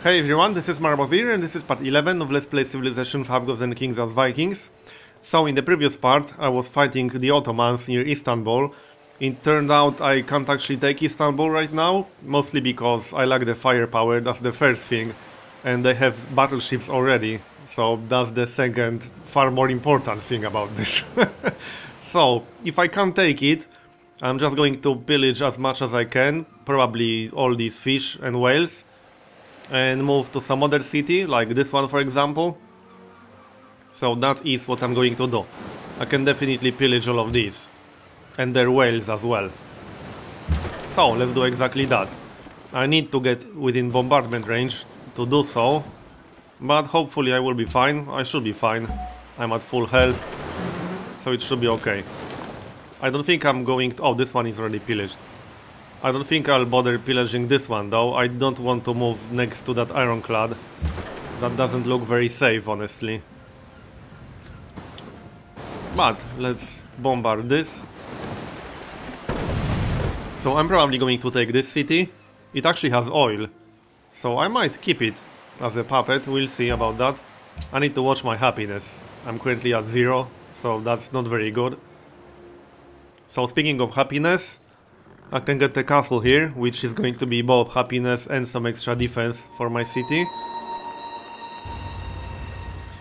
Hey everyone, this is Marbozir and this is part 11 of Let's Play Civilization of Gods and Kings as Vikings. So in the previous part I was fighting the Ottomans near Istanbul. It turned out I can't actually take Istanbul right now, mostly because I lack the firepower, that's the first thing. And they have battleships already, so that's the second, far more important thing about this. So, if I can't take it, I'm just going to pillage as much as I can, probably all these fish and whales, and move to some other city, like this one for example. So that is what I'm going to do. I can definitely pillage all of these. And their whales as well. So let's do exactly that. I need to get within bombardment range to do so. But hopefully I will be fine. I should be fine. I'm at full health. So it should be okay. I don't think I'm going to... Oh, this one is already pillaged. I don't think I'll bother pillaging this one though. I don't want to move next to that ironclad. That doesn't look very safe, honestly. But let's bombard this. So I'm probably going to take this city. It actually has oil. So I might keep it as a puppet. We'll see about that. I need to watch my happiness. I'm currently at 0, so that's not very good. So speaking of happiness, I can get the castle here, which is going to be both happiness and some extra defense for my city.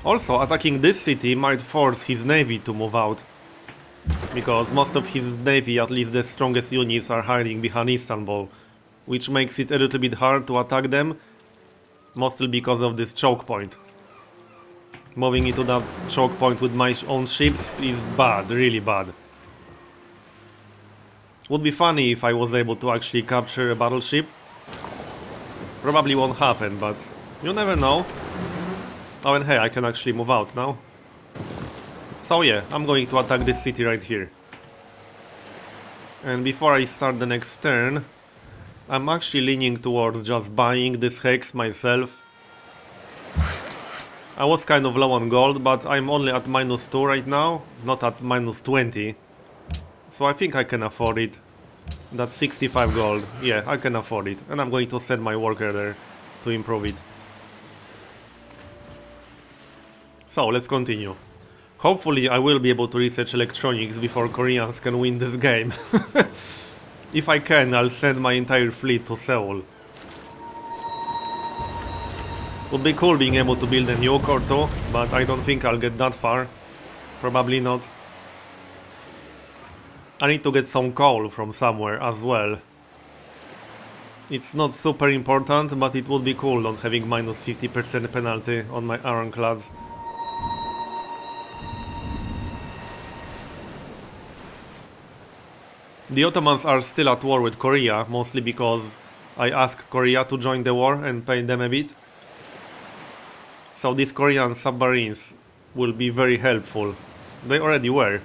Also, attacking this city might force his navy to move out. Because most of his navy, at least the strongest units, are hiding behind Istanbul. Which makes it a little bit hard to attack them. Mostly because of this choke point. Moving into that choke point with my own ships is bad, really bad. Would be funny if I was able to actually capture a battleship. Probably won't happen, but you never know. Oh, and hey, I can actually move out now. So yeah, I'm going to attack this city right here. And before I start the next turn, I'm actually leaning towards just buying this hex myself. I was kind of low on gold, but I'm only at -2 right now, not at -20. So I think I can afford it. That's 65 gold. Yeah, I can afford it. And I'm going to send my worker there to improve it. So, let's continue. Hopefully I will be able to research electronics before Koreans can win this game. If I can, I'll send my entire fleet to Seoul. Would be cool being able to build a nuke or two, but I don't think I'll get that far. Probably not. I need to get some coal from somewhere as well. It's not super important, but it would be cool not having -50% penalty on my ironclads. The Ottomans are still at war with Korea, mostly because I asked Korea to join the war and pay them a bit. So these Korean submarines will be very helpful. They already were.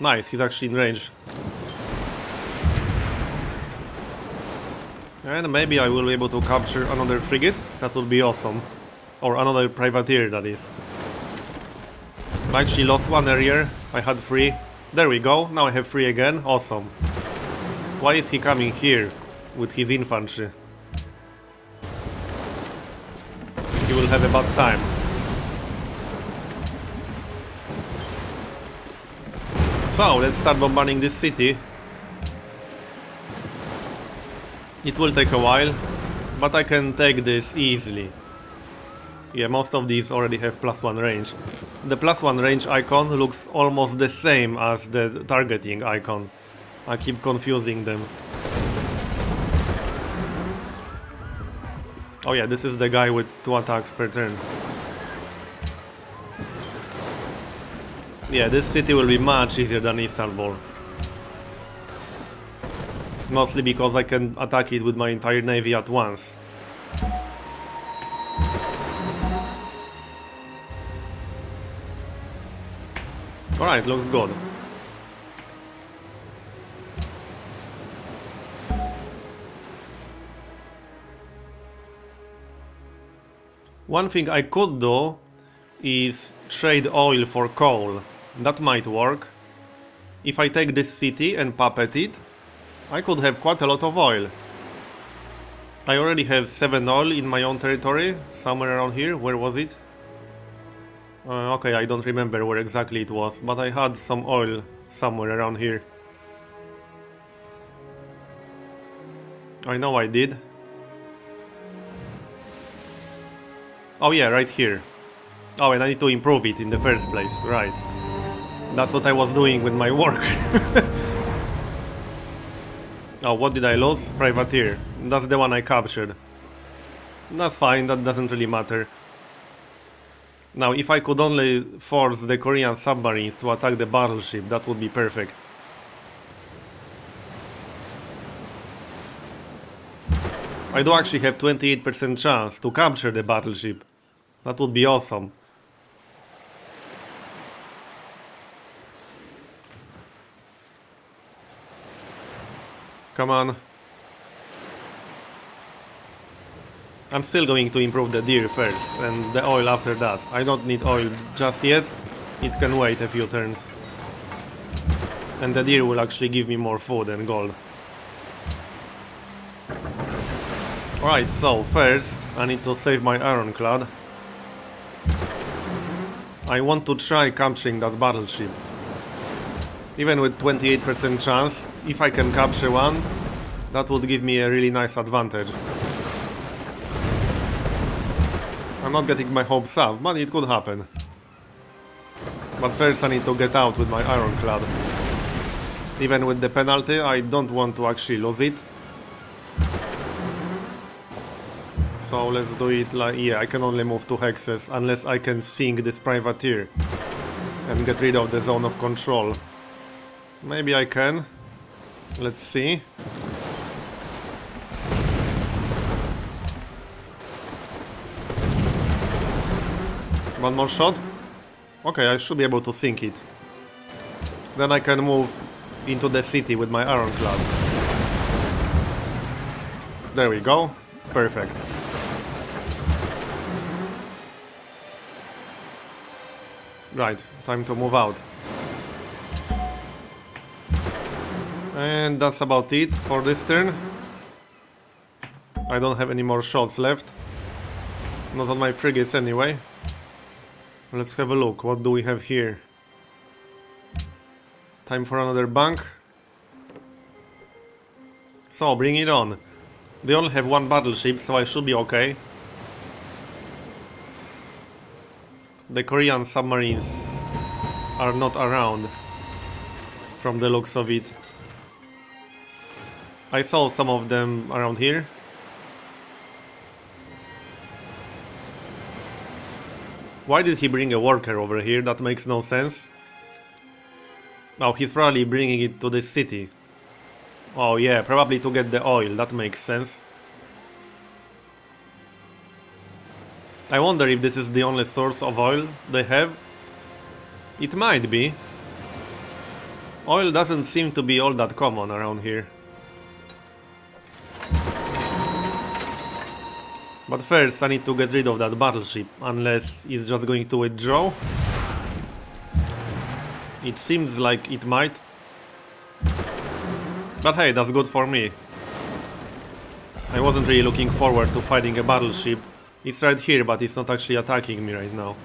Nice, he's actually in range. And maybe I will be able to capture another frigate. That would be awesome. Or another privateer, that is. I actually lost one earlier. I had 3. There we go, now I have 3 again. Awesome. Why is he coming here with his infantry? He will have a bad time. So, let's start bombarding this city. It will take a while, but I can take this easily. Yeah, most of these already have +1 range. The +1 range icon looks almost the same as the targeting icon. I keep confusing them. Oh yeah, this is the guy with 2 attacks per turn. Yeah, this city will be much easier than Istanbul. Mostly because I can attack it with my entire navy at once. Alright, looks good. One thing I could do is trade oil for coal. That might work. If I take this city and puppet it, I could have quite a lot of oil. I already have 7 oil in my own territory, somewhere around here. Where was it? Okay, I don't remember where exactly it was, but I had some oil somewhere around here. I know I did. Oh yeah, right here. Oh, and I need to improve it in the first place, right. That's what I was doing with my work. Oh, what did I lose? Privateer. That's the one I captured. That's fine, that doesn't really matter. Now, if I could only force the Korean submarines to attack the battleship, that would be perfect. I do actually have 28% chance to capture the battleship. That would be awesome. Come on. I'm still going to improve the deer first, and the oil after that. I don't need oil just yet. It can wait a few turns. And the deer will actually give me more food and gold. Alright, so first I need to save my ironclad. I want to try capturing that battleship. Even with 28% chance, if I can capture one, that would give me a really nice advantage. I'm not getting my hopes up, but it could happen. But first I need to get out with my ironclad. Even with the penalty, I don't want to actually lose it. So let's do it like... yeah, I can only move 2 hexes unless I can sink this privateer and get rid of the zone of control. Maybe I can. Let's see. One more shot. Okay, I should be able to sink it. Then I can move into the city with my ironclad. There we go. Perfect. Right, time to move out. And that's about it for this turn. I don't have any more shots left. Not on my frigates anyway. Let's have a look. What do we have here? Time for another bank. So, bring it on. They only have 1 battleship, so I should be okay. The Korean submarines are not around, from the looks of it. I saw some of them around here. Why did he bring a worker over here? That makes no sense. Oh, he's probably bringing it to the city. Oh yeah, probably to get the oil, that makes sense. I wonder if this is the only source of oil they have. It might be. Oil doesn't seem to be all that common around here. But first I need to get rid of that battleship, unless it's just going to withdraw. It seems like it might. But hey, that's good for me. I wasn't really looking forward to fighting a battleship. It's right here, but it's not actually attacking me right now.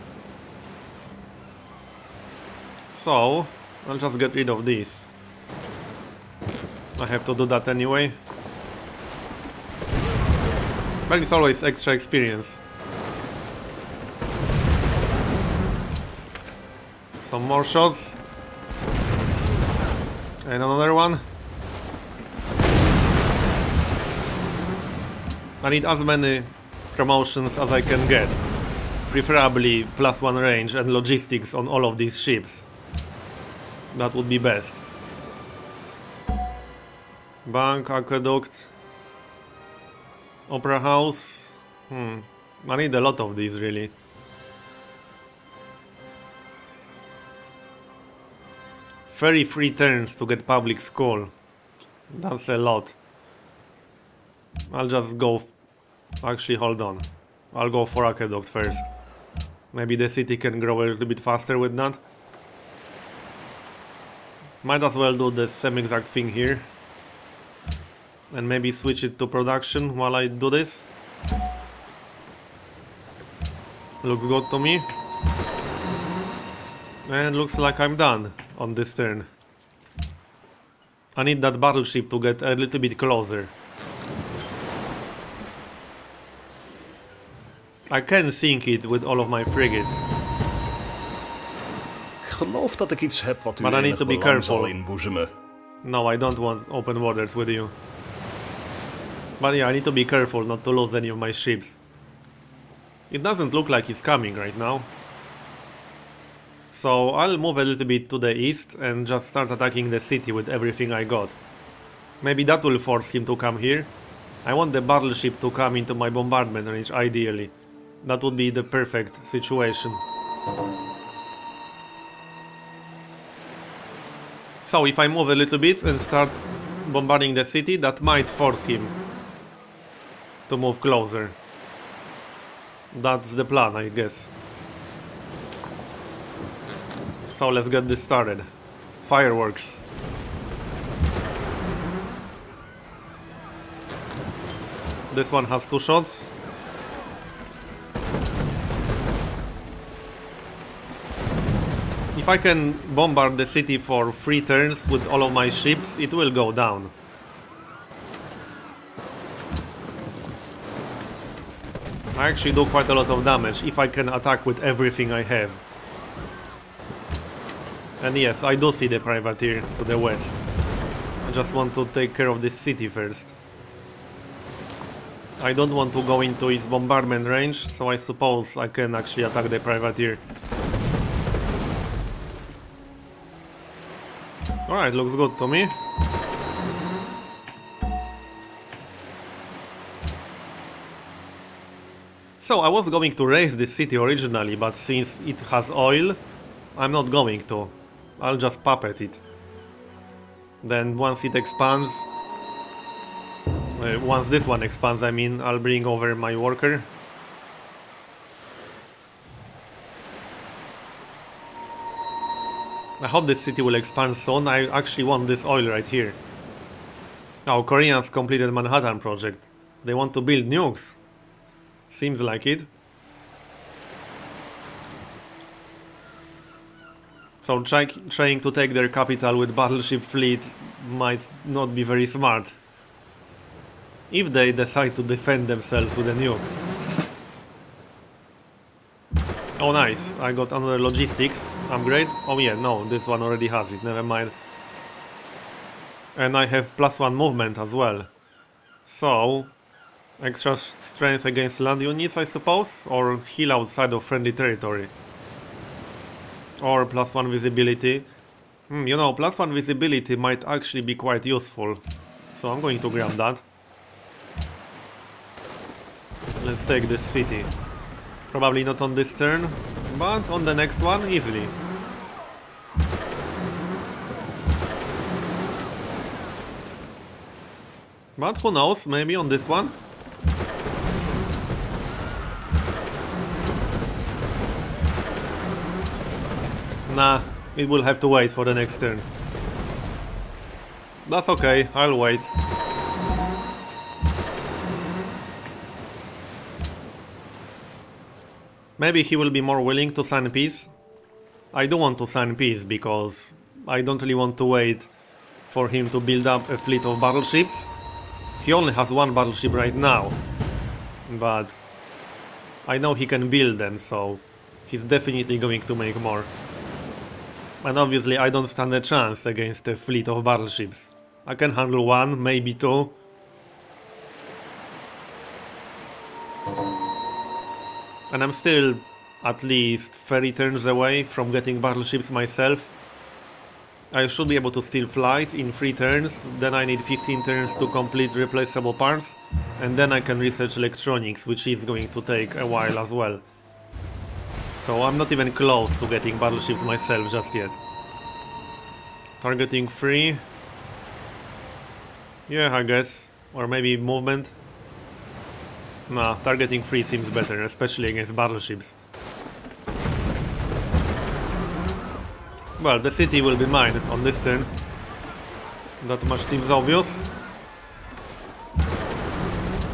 So, I'll just get rid of this. I have to do that anyway. But it's always extra experience. Some more shots. And another one. I need as many promotions as I can get. Preferably +1 range and logistics on all of these ships. That would be best. Bank, aqueduct, opera house. I need a lot of these really. Ferry 3 turns to get public school. That's a lot. I'll just go... Actually, hold on. I'll go for aqueduct first. Maybe the city can grow a little bit faster with that. Might as well do the same exact thing here. And maybe switch it to production while I do this. Looks good to me. And looks like I'm done on this turn. I need that battleship to get a little bit closer. I can sink it with all of my frigates. Ik geloof dat ik iets heb wat u But I need to be belang zal careful. inboezemen. No, I don't want open waters with you. But yeah, I need to be careful not to lose any of my ships. It doesn't look like he's coming right now. So I'll move a little bit to the east and just start attacking the city with everything I got. Maybe that will force him to come here. I want the battleship to come into my bombardment range, ideally. That would be the perfect situation. So if I move a little bit and start bombarding the city, that might force him to move closer. That's the plan, I guess. So let's get this started. Fireworks. This one has 2 shots. If I can bombard the city for 3 turns with all of my ships, it will go down. I actually do quite a lot of damage if I can attack with everything I have. And yes, I do see the privateer to the west. I just want to take care of this city first. I don't want to go into its bombardment range, so I suppose I can actually attack the privateer. Alright, looks good to me. So I was going to raise this city originally, but since it has oil, I'm not going to. I'll just puppet it. Then once it expands, once this one expands, I mean, I'll bring over my worker. I hope this city will expand soon. I actually want this oil right here. Oh, Koreans completed Manhattan project. They want to build nukes. Seems like it. So trying to take their capital with battleship fleet might not be very smart. If they decide to defend themselves with a nuke. Oh nice, I got another logistics upgrade. Oh yeah, no, this one already has it, never mind. And I have +1 movement as well. So, extra strength against land units, I suppose? Or heal outside of friendly territory. Or +1 visibility. You know, +1 visibility might actually be quite useful. So I'm going to grab that. Let's take this city. Probably not on this turn, but on the next one, easily. But who knows, maybe on this one? Nah, it will have to wait for the next turn. That's okay, I'll wait. Maybe he will be more willing to sign peace. I do want to sign peace because I don't really want to wait for him to build up a fleet of battleships. He only has 1 battleship right now, but I know he can build them, so he's definitely going to make more. And obviously I don't stand a chance against a fleet of battleships. I can handle 1, maybe 2. And I'm still at least 30 turns away from getting battleships myself. I should be able to steal flight in 3 turns, then I need 15 turns to complete replaceable parts, and then I can research electronics, which is going to take a while as well. So I'm not even close to getting battleships myself just yet. Targeting 3. Yeah, I guess. Or maybe movement. Nah, targeting 3 seems better, especially against battleships. Well, the city will be mine on this turn. That much seems obvious.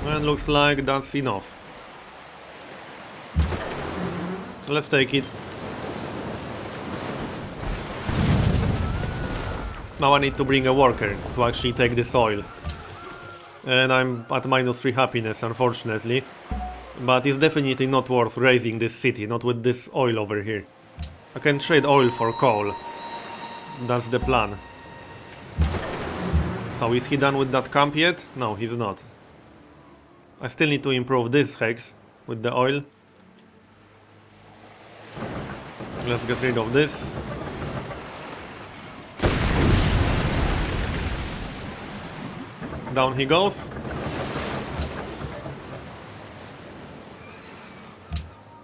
And looks like that's enough. Let's take it. Now I need to bring a worker to actually take this oil. And I'm at -3 happiness, unfortunately. But it's definitely not worth raising this city, not with this oil over here. I can trade oil for coal. That's the plan. So is he done with that camp yet? No, he's not. I still need to improve this hex with the oil. Let's get rid of this. Down he goes.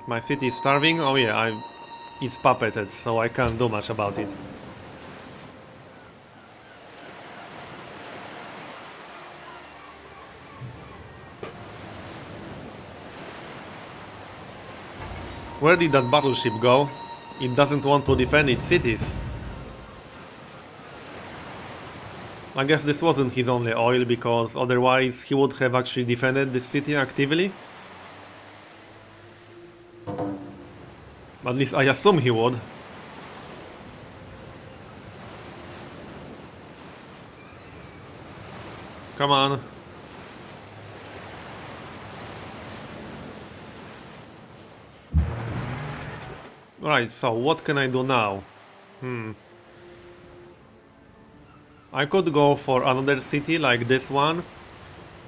My city is starving. Oh yeah, it's puppeted, so I can't do much about it. Where did that battleship go? It doesn't want to defend its cities. I guess this wasn't his only oil, because otherwise he would have actually defended this city actively. At least I assume he would. Come on. Right, so what can I do now? I could go for another city like this one.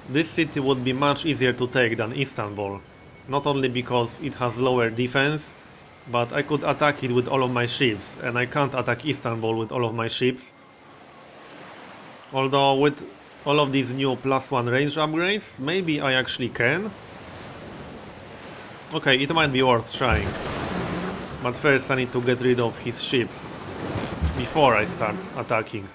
This city would be much easier to take than Istanbul. Not only because it has lower defense, but I could attack it with all of my ships, and I can't attack Istanbul with all of my ships. Although with all of these new +1 range upgrades, maybe I actually can. Okay, it might be worth trying. But first I need to get rid of his ships before I start attacking.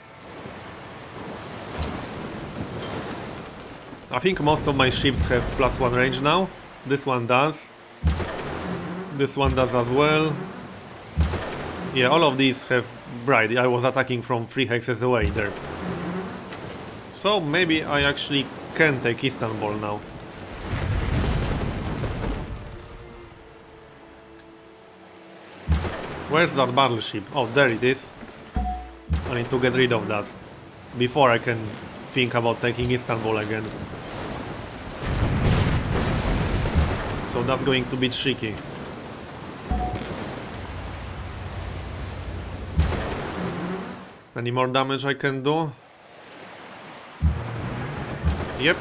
I think most of my ships have +1 range now. This one does. This one does as well. Yeah, all of these have bright. I was attacking from 3 hexes away there. So maybe I actually can take Istanbul now. Where's that battleship? Oh, there it is. I need to get rid of that before I can think about taking Istanbul again. So that's going to be tricky. Any more damage I can do? Yep.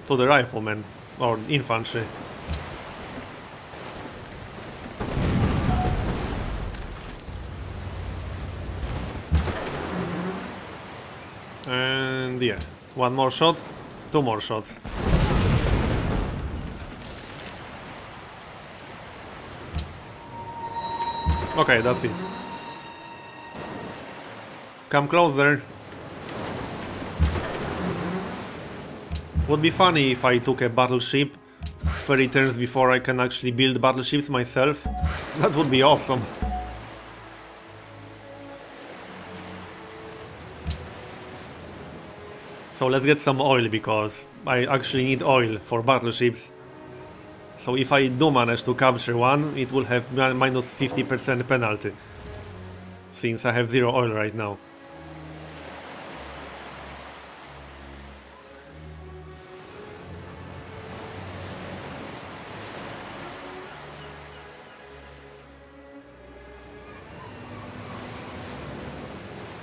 To the riflemen or infantry. And yeah, one more shot, 2 more shots. Okay, that's it. Come closer. Would be funny if I took a battleship 30 turns before I can actually build battleships myself. That would be awesome. So let's get some oil, because I actually need oil for battleships. So if I do manage to capture one, it will have minus 50% penalty, since I have 0 oil right now.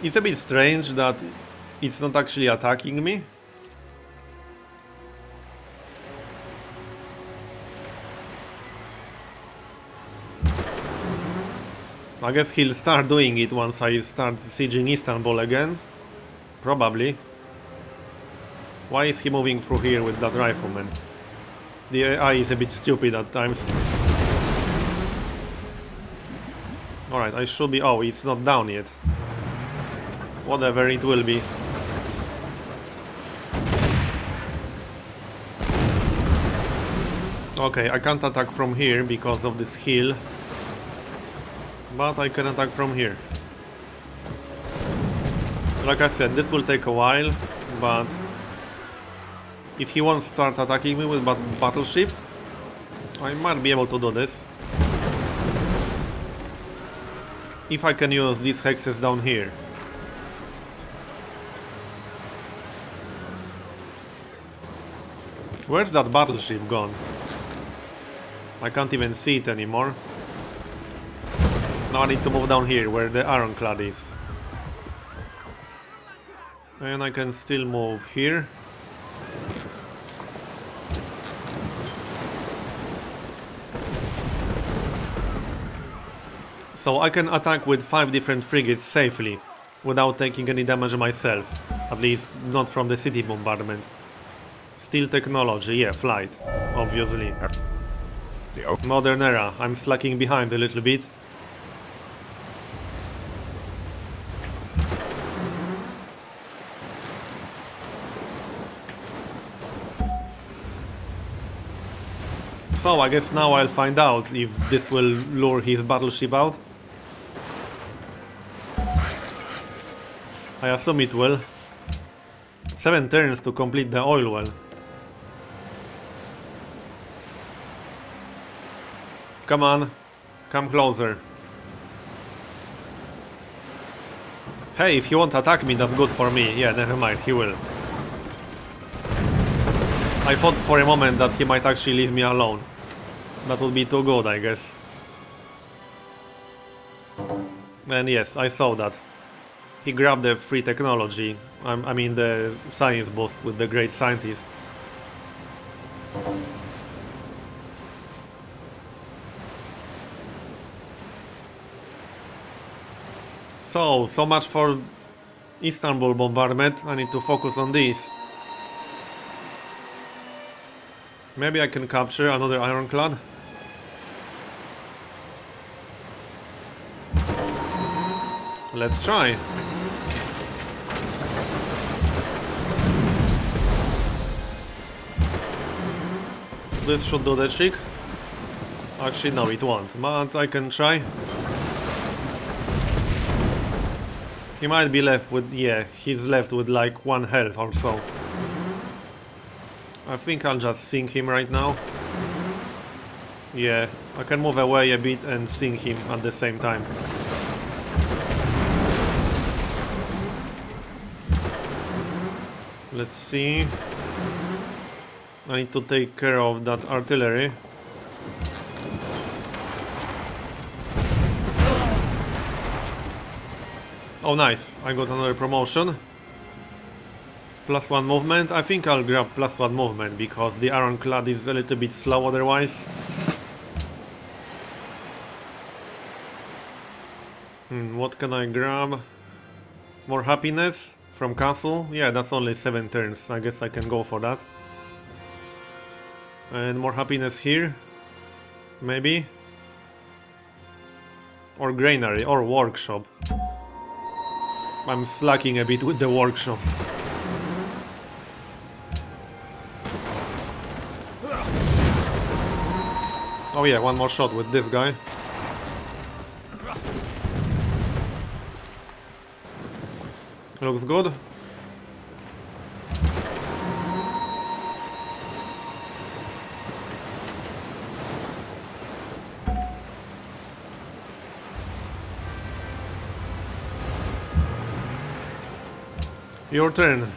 It's a bit strange that it's not actually attacking me. I guess he'll start doing it once I start sieging Istanbul again. Probably. Why is he moving through here with that rifleman? The AI is a bit stupid at times. Alright, I should be... Oh, it's not down yet. Whatever, it will be. Okay, I can't attack from here because of this hill. But I can attack from here. Like I said, this will take a while, but If he won't start attacking me with battleship, I might be able to do this. If I can use these hexes down here. Where's that battleship gone? I can't even see it anymore. Now I need to move down here where the ironclad is. And I can still move here. So I can attack with 5 different frigates safely, without taking any damage myself. At least not from the city bombardment. Steel technology, yeah, flight, obviously. Modern era, I'm slacking behind a little bit. So I guess now I'll find out if this will lure his battleship out. I assume it will. 7 turns to complete the oil well. Come on, come closer. Hey, if he won't attack me, that's good for me. Yeah, never mind, he will. I thought for a moment that he might actually leave me alone. That would be too good, I guess. And yes, I saw that. He grabbed the free technology. I mean the science boss with the great scientist. So much for Istanbul bombardment. I need to focus on this. Maybe I can capture another ironclad. Let's try. This should do the trick. Actually, no, it won't, but I can try. He might be left with, yeah, he's left with like 1 health or so. I think I'll just sink him right now. Yeah, I can move away a bit and sink him at the same time. Let's see. I need to take care of that artillery. Oh nice, I got another promotion. +1 movement. I think I'll grab +1 movement because the ironclad is a little bit slow otherwise. What can I grab? More happiness from castle? Yeah, that's only 7 turns. I guess I can go for that. And more happiness here? Maybe? Or granary, or workshop. I'm slacking a bit with the workshops. Oh yeah, 1 more shot with this guy. Looks good. Your turn.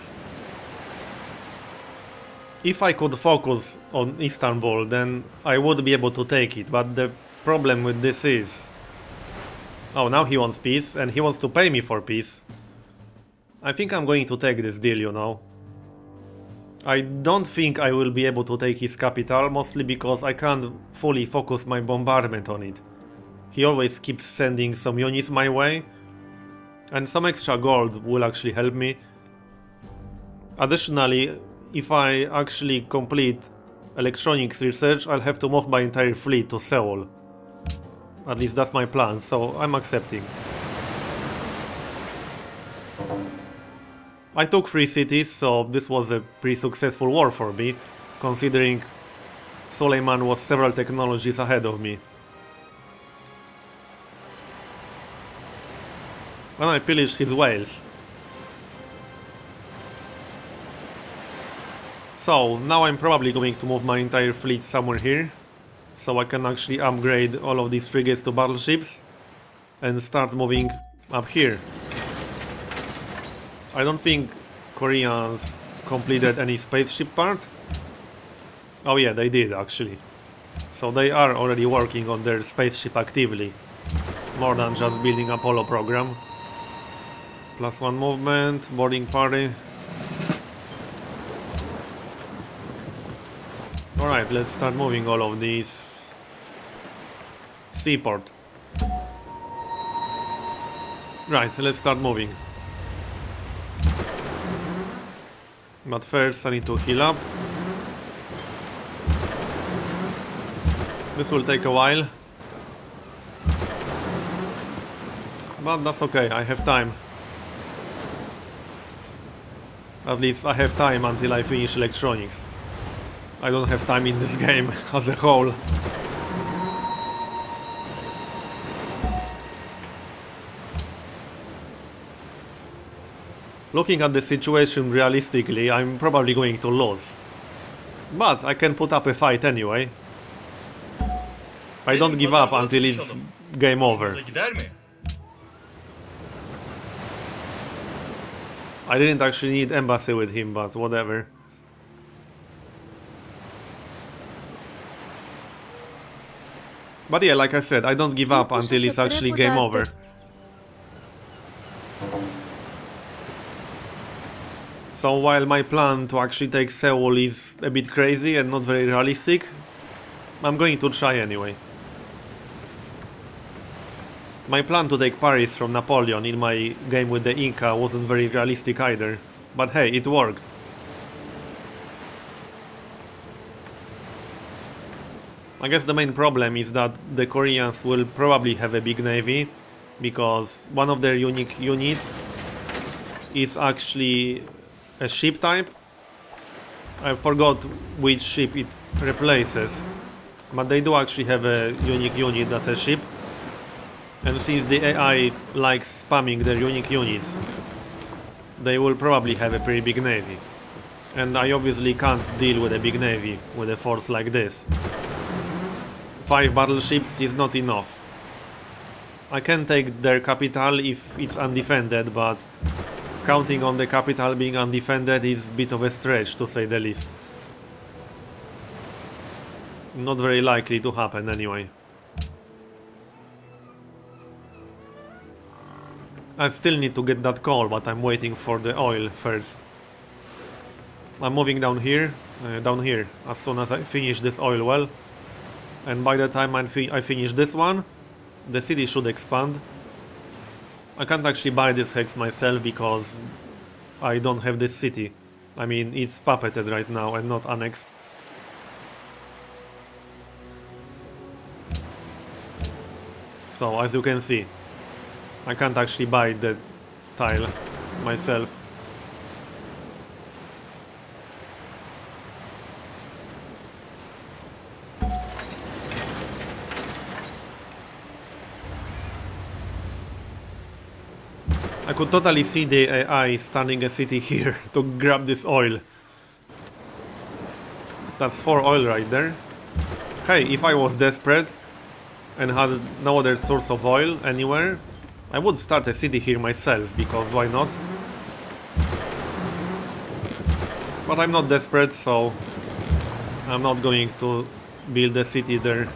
If I could focus on Istanbul, then I would be able to take it, but the problem with this is... Oh, now he wants peace, and he wants to pay me for peace. I think I'm going to take this deal, you know. I don't think I will be able to take his capital, mostly because I can't fully focus my bombardment on it. He always keeps sending some units my way, and some extra gold will actually help me. Additionally, if I actually complete electronics research, I'll have to move my entire fleet to Seoul. At least that's my plan, so I'm accepting. I took 3 cities, so this was a pretty successful war for me, considering Suleiman was several technologies ahead of me. And I pillaged his whales. So, now I'm probably going to move my entire fleet somewhere here, so I can actually upgrade all of these frigates to battleships and start moving up here. I don't think Koreans completed any spaceship part. Oh yeah, they did actually. So they are already working on their spaceship actively, more than just building Apollo program. +1 movement, boarding party. Alright, let's start moving all of these. Seaport. Right, let's start moving. But first I need to heal up. This will take a while. But that's okay, I have time. At least I have time until I finish electronics. I don't have time in this game as a whole. Looking at the situation realistically, I'm probably going to lose. But I can put up a fight anyway. I don't give up until it's game over. I didn't actually need embassy with him, but whatever. But yeah, like I said, I don't give up until it's actually game over. So while my plan to actually take Seoul is a bit crazy and not very realistic, I'm going to try anyway. My plan to take Paris from Napoleon in my game with the Inca wasn't very realistic either, but hey, it worked. I guess the main problem is that the Koreans will probably have a big navy, because one of their unique units is actually a ship type. I forgot which ship it replaces, but they do actually have a unique unit that's a ship. And since the AI likes spamming their unique units, they will probably have a pretty big navy. And I obviously can't deal with a big navy with a force like this. 5 battleships is not enough. I can take their capital if it's undefended, but counting on the capital being undefended is a bit of a stretch, to say the least. Not very likely to happen anyway. I still need to get that coal, but I'm waiting for the oil first. I'm moving down here, as soon as I finish this oil well. And by the time I finish this one, the city should expand. I can't actually buy this hex myself because I don't have this city. I mean, it's puppeted right now and not annexed. So, as you can see, I can't actually buy the tile myself. I could totally see the AI standing a city here to grab this oil. That's 4 oil right there. Hey, if I was desperate and had no other source of oil anywhere, I would start a city here myself, because why not? But I'm not desperate, so I'm not going to build a city there.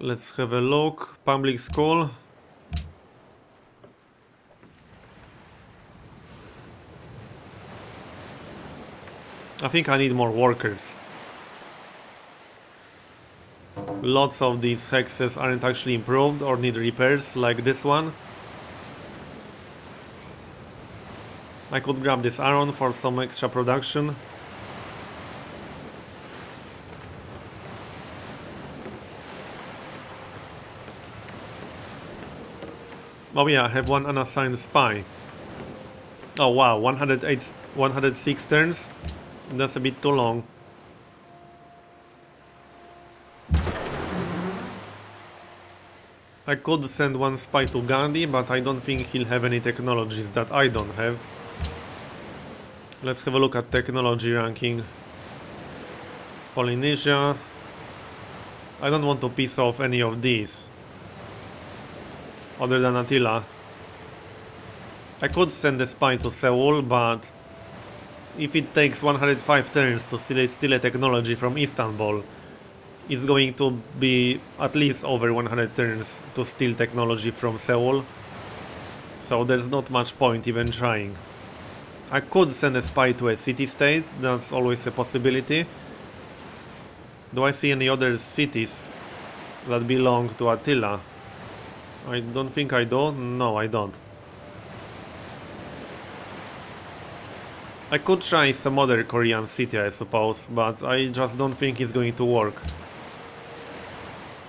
Let's have a look. Public school. I think I need more workers. Lots of these hexes aren't actually improved or need repairs, like this one. I could grab this iron for some extra production. Oh yeah, I have one unassigned spy. Oh wow, 106 turns? That's a bit too long. I could send one spy to Gandhi, but I don't think he'll have any technologies that I don't have. Let's have a look at technology ranking. Polynesia. I don't want to piss off any of these. Other than Attila. I could send a spy to Seoul, but if it takes 105 turns to steal a technology from Istanbul, it's going to be at least over 100 turns to steal technology from Seoul. So there's not much point even trying. I could send a spy to a city-state, that's always a possibility. Do I see any other cities that belong to Attila? I don't think I do. No, I don't. I could try some other Korean city, I suppose, but I just don't think it's going to work.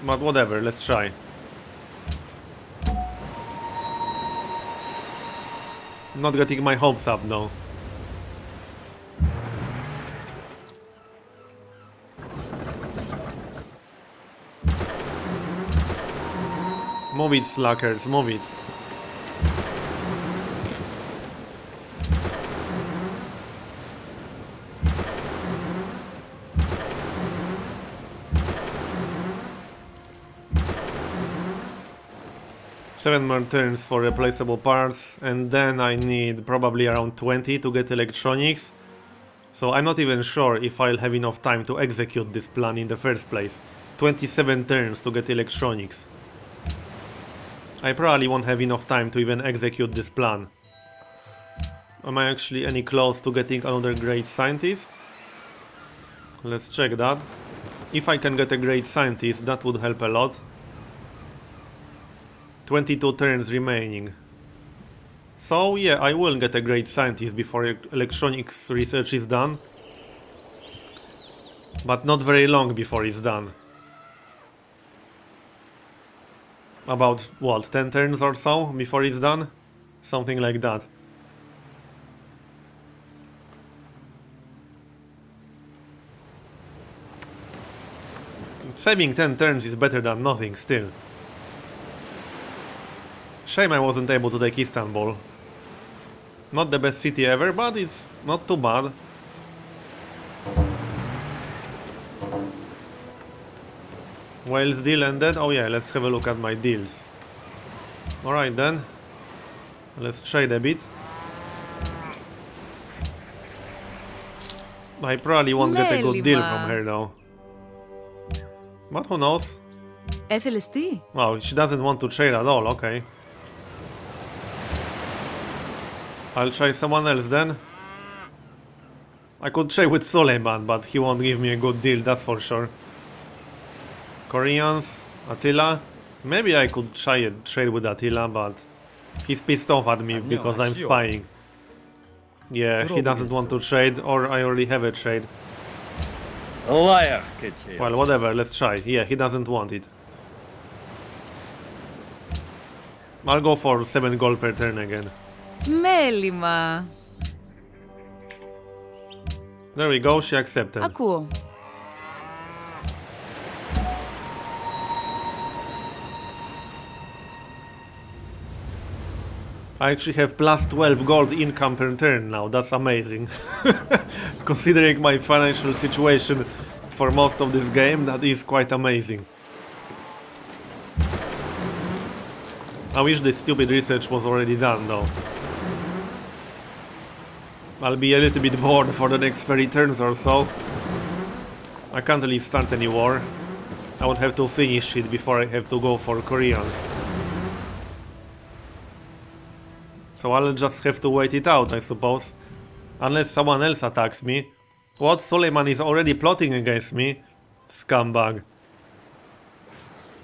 But whatever, let's try. Not getting my hopes up though. Move it, slackers, move it. Seven more turns for replaceable parts, and then I need probably around 20 to get electronics. So I'm not even sure if I'll have enough time to execute this plan in the first place. 27 turns to get electronics. I probably won't have enough time to even execute this plan. Am I actually any close to getting another great scientist? Let's check that. If I can get a great scientist, that would help a lot. 22 turns remaining. So yeah, I will get a great scientist before electronics research is done. But not very long before it's done. About, what, 10 turns or so before it's done? Something like that. Saving 10 turns is better than nothing still. Shame I wasn't able to take Istanbul. Not the best city ever, but it's not too bad. Wales deal ended? Oh yeah, let's have a look at my deals. Alright then. Let's trade a bit. I probably won't get a good deal from her though. But who knows? Wow, she doesn't want to trade at all, okay. I'll try someone else then. I could trade with Suleiman, but he won't give me a good deal, that's for sure. Koreans, Attila. Maybe I could try a trade with Attila, but he's pissed off at me because I'm spying. Yeah, he doesn't want to trade, or I already have a trade. Well, whatever, let's try. Yeah, he doesn't want it. I'll go for 7 gold per turn again. Μέλημα. There we go, she accepted. Ακούω. I actually have plus 12 gold income per turn now, that's amazing. Considering my financial situation for most of this game, that is quite amazing. I wish this stupid research was already done though. I'll be a little bit bored for the next 30 turns or so. I can't really start any war. I would have to finish it before I have to go for Koreans. So I'll just have to wait it out, I suppose. Unless someone else attacks me. What? Suleiman is already plotting against me? Scumbag.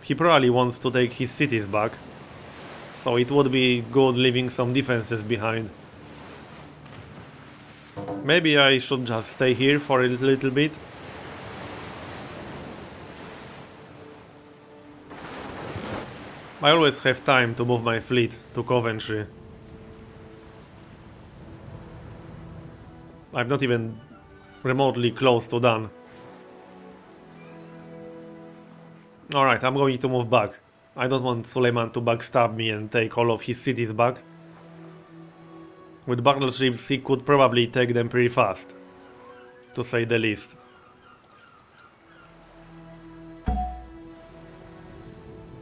He probably wants to take his cities back. So it would be good leaving some defenses behind. Maybe I should just stay here for a little bit. I always have time to move my fleet to Coventry. I'm not even remotely close to done. Alright, I'm going to move back. I don't want Suleiman to backstab me and take all of his cities back. With battleships he could probably take them pretty fast, to say the least.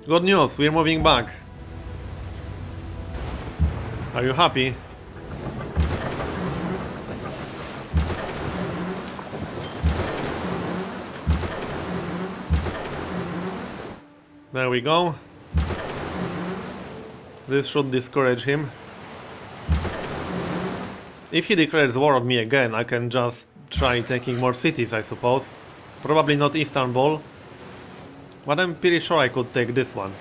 Good news, we're moving back. Are you happy? There we go. This should discourage him. If he declares war on me again, I can just try taking more cities, I suppose. Probably not Istanbul, but I'm pretty sure I could take this one.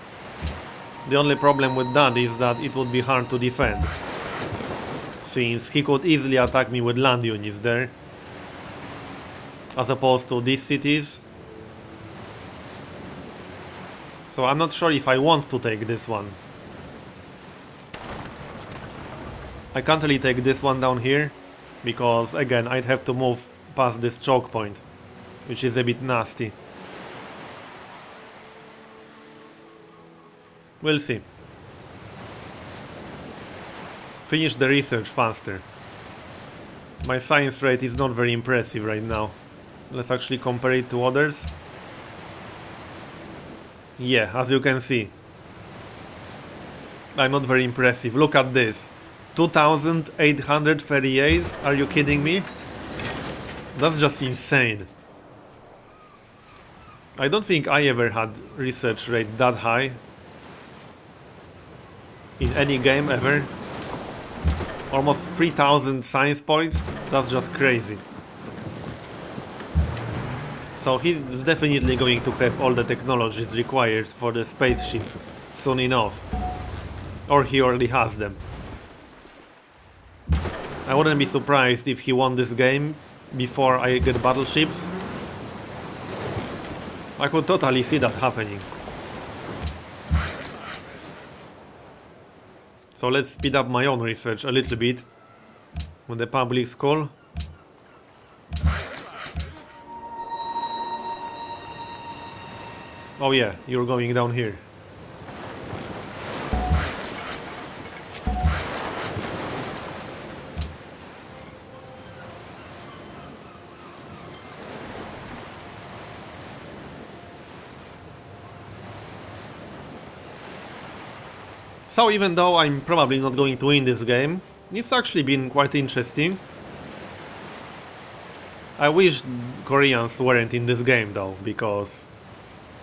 The only problem with that is that it would be hard to defend, since he could easily attack me with land units there, as opposed to these cities. So I'm not sure if I want to take this one. I can't really take this one down here, because again I'd have to move past this choke point, which is a bit nasty. We'll see. Finish the research faster. My science rate is not very impressive right now. Let's actually compare it to others. Yeah, as you can see, I'm not very impressive. Look at this. 2838? Are you kidding me? That's just insane. I don't think I ever had research rate that high in any game ever. Almost 3000 science points. That's just crazy. So he's definitely going to have all the technologies required for the spaceship soon enough. Or he already has them. I wouldn't be surprised if he won this game before I get battleships. I could totally see that happening. So let's speed up my own research a little bit with the public school. Oh yeah, you're going down here. So even though I'm probably not going to win this game, it's actually been quite interesting. I wish Koreans weren't in this game though, because,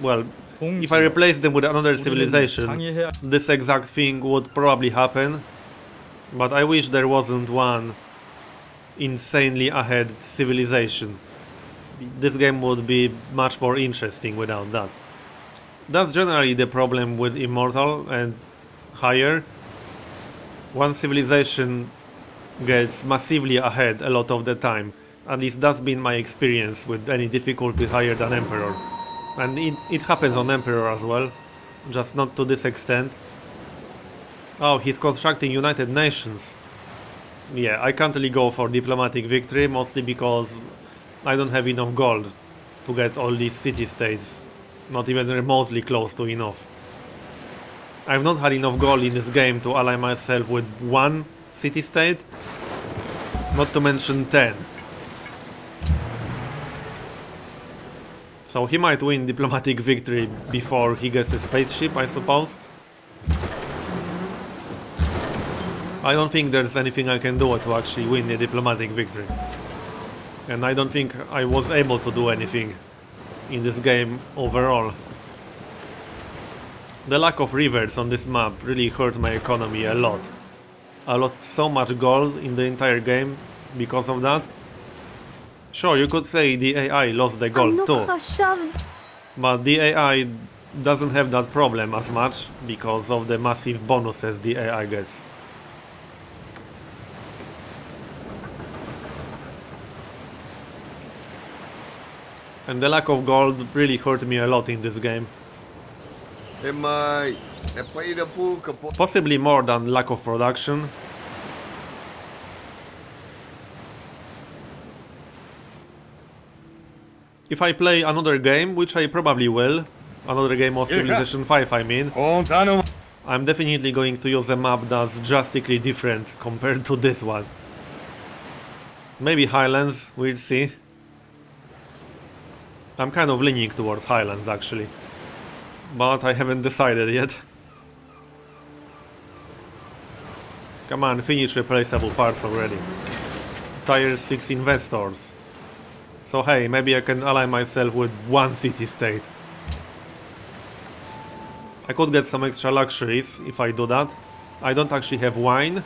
well, if I replace them with another civilization, this exact thing would probably happen. But I wish there wasn't one insanely ahead civilization. This game would be much more interesting without that. That's generally the problem with Immortal and higher. One civilization gets massively ahead a lot of the time. At least that's been my experience with any difficulty higher than Emperor. And it happens on Emperor as well, just not to this extent. Oh, he's constructing United Nations. Yeah, I can't really go for diplomatic victory, mostly because I don't have enough gold to get all these city-states, not even remotely close to enough. I've not had enough gold in this game to ally myself with one city-state, not to mention 10. So he might win diplomatic victory before he gets a spaceship, I suppose. I don't think there's anything I can do to actually win a diplomatic victory. And I don't think I was able to do anything in this game overall. The lack of rivers on this map really hurt my economy a lot. I lost so much gold in the entire game because of that. Sure, you could say the AI lost the gold too, but the AI doesn't have that problem as much because of the massive bonuses the AI gets. And the lack of gold really hurt me a lot in this game. Possibly more than lack of production. If I play another game, which I probably will, Another game of Civilization 5, I mean. I'm definitely going to use a map that's drastically different compared to this one. Maybe Highlands, we'll see. I'm kind of leaning towards Highlands actually, but I haven't decided yet. Come on, finish replaceable parts already. Tier 6 investors. So hey, maybe I can ally myself with one city-state. I could get some extra luxuries if I do that. I don't actually have wine,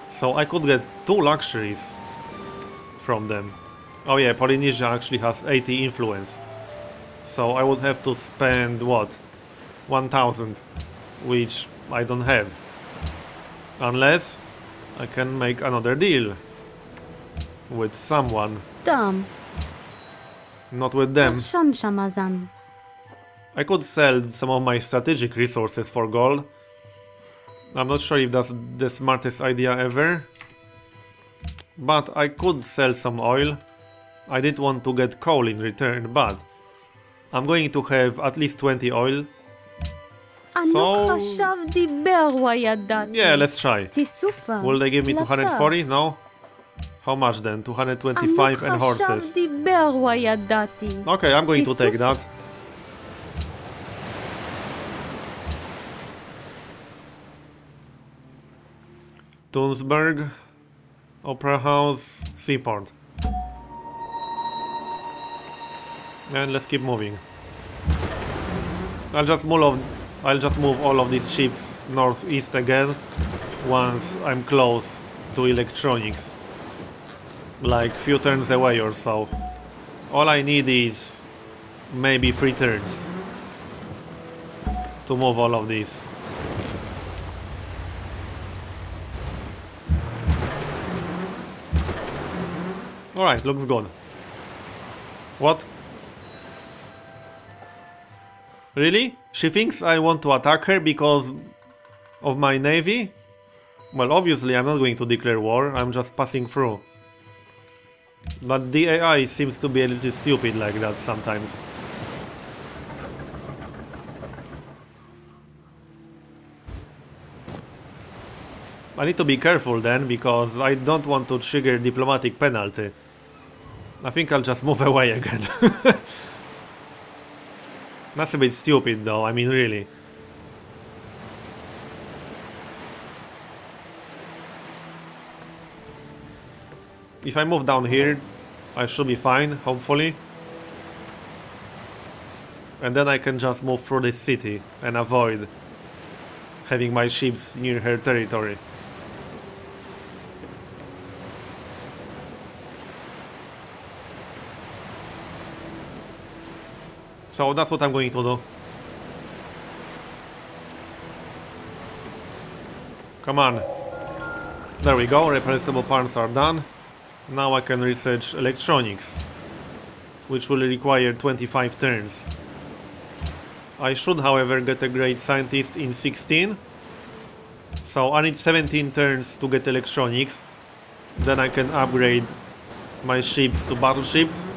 so I could get 2 luxuries from them. Oh yeah, Polynesia actually has 80 influence. So I would have to spend, what? 1000, which I don't have. Unless I can make another deal with someone. Not with them. I could sell some of my strategic resources for gold. I'm not sure if that's the smartest idea ever. But I could sell some oil. I did want to get coal in return, but I'm going to have at least 20 oil. So yeah, let's try. Will they give me 240? No? How much then? 225 and horses. Okay, I'm going to take that. Tunsberg, Opera House, Seaport. And let's keep moving. I'll just move all of these ships northeast again once I'm close to electronics. Like few turns away or so. All I need is maybe 3 turns to move all of these. Alright, looks good. What? Really? She thinks I want to attack her because of my navy? Well, obviously I'm not going to declare war, I'm just passing through. But the AI seems to be a little stupid like that sometimes. I need to be careful then, because I don't want to trigger diplomatic penalty. I think I'll just move away again. That's a bit stupid though, I mean really. If I move down here, I should be fine, hopefully. And then I can just move through this city and avoid having my ships near her territory. So that's what I'm going to do. Come on. There we go, replaceable parts are done. Now I can research electronics, which will require 25 turns. I should, however, get a great scientist in 16. So I need 17 turns to get electronics. Then I can upgrade my ships to battleships.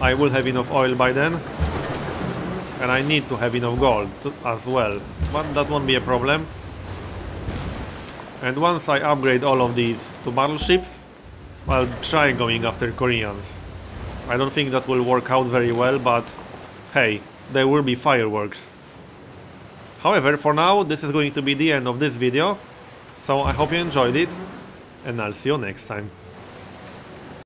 I will have enough oil by then. And I need to have enough gold as well, but that won't be a problem. And once I upgrade all of these to battleships, I'll try going after Koreans. I don't think that will work out very well, but hey, there will be fireworks. However, for now, this is going to be the end of this video, so I hope you enjoyed it, and I'll see you next time.